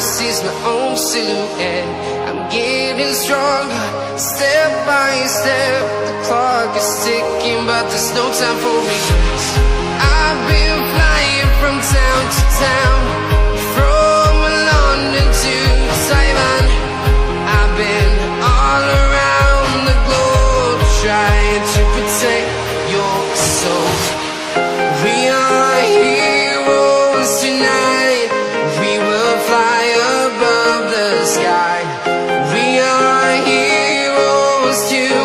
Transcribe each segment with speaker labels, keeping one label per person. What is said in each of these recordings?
Speaker 1: see is my own silhouette. I'm getting stronger, step by step. The clock is ticking, but there's no time for me. I've been flying from town to town, from London to Taiwan. I've been all around the globe, trying to protect your soul. We are heroes tonight. We will fly above the sky. We are heroes tonight.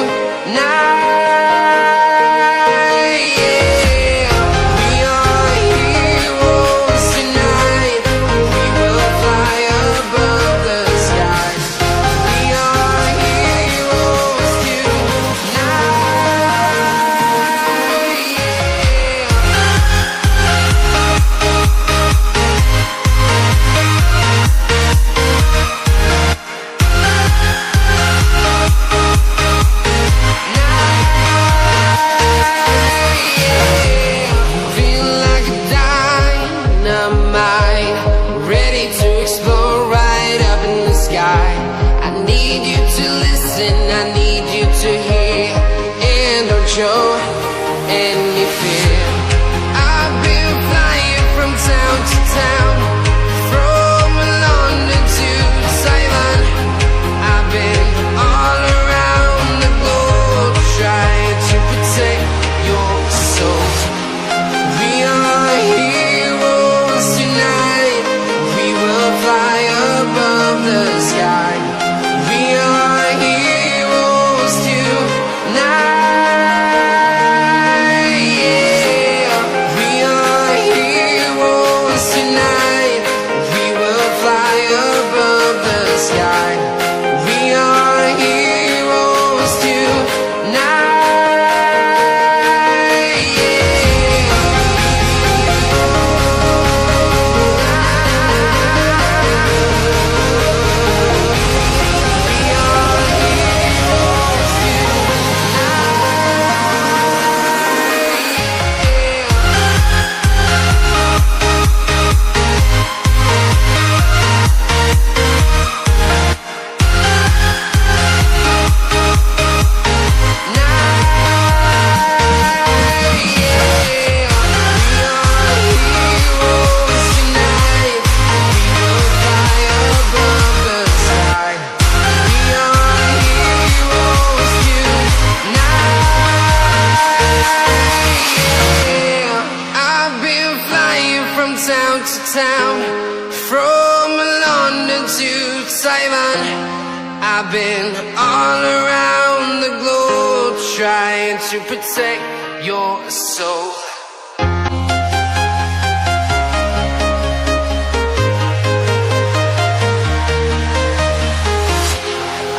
Speaker 1: I've been all around the globe, trying to protect your soul.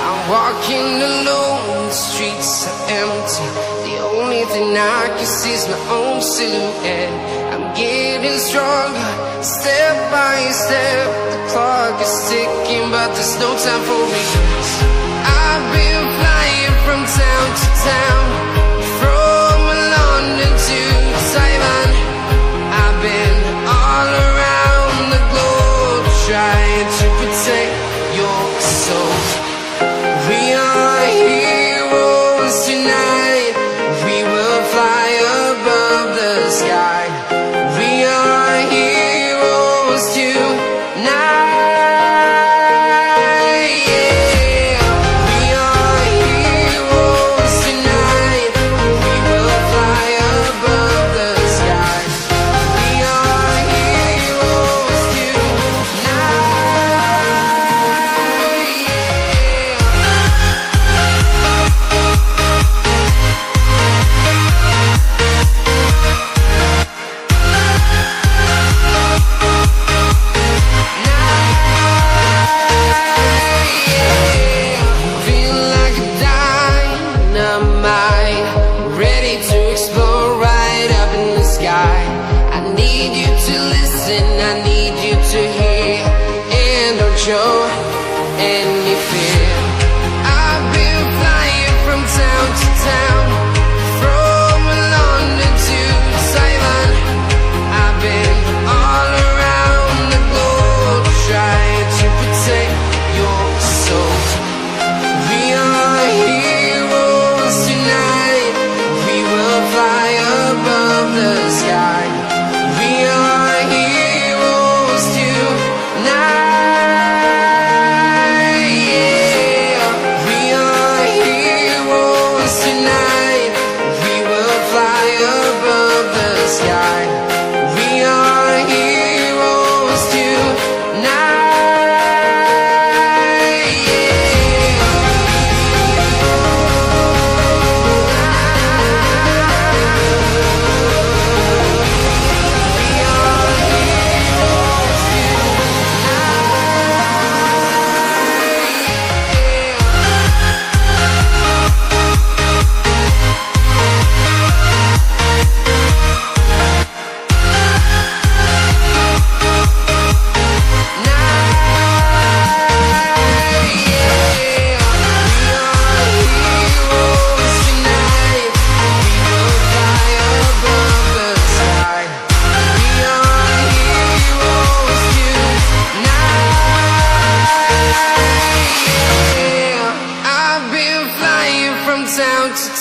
Speaker 1: I'm walking alone, the streets are empty. The only thing I can see is my own silhouette. I'm getting stronger, step by step. The clock is ticking, but there's no time for me. I've been flying from town to town, from London to Taiwan. I've been all around the globe, trying to protect your soul. We are heroes tonight. We will fly above the sky. We are heroes tonight. Yeah, we are heroes tonight.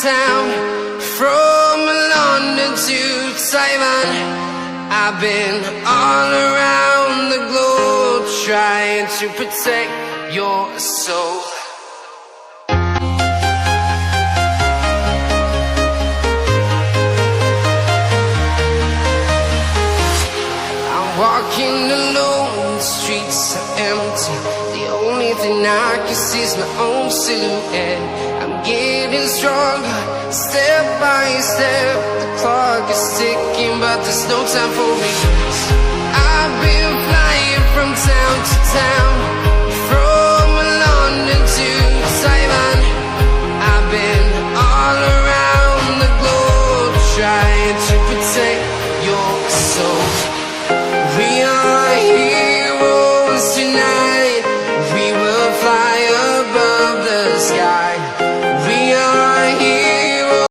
Speaker 1: town, from London to Taiwan. I've been all around the globe trying to protect your soul. Walking alone, the streets are empty. The only thing I can see is my own silhouette. I'm getting stronger, step by step. The clock is ticking, but there's no time for me. I've been flying from town to town, from London to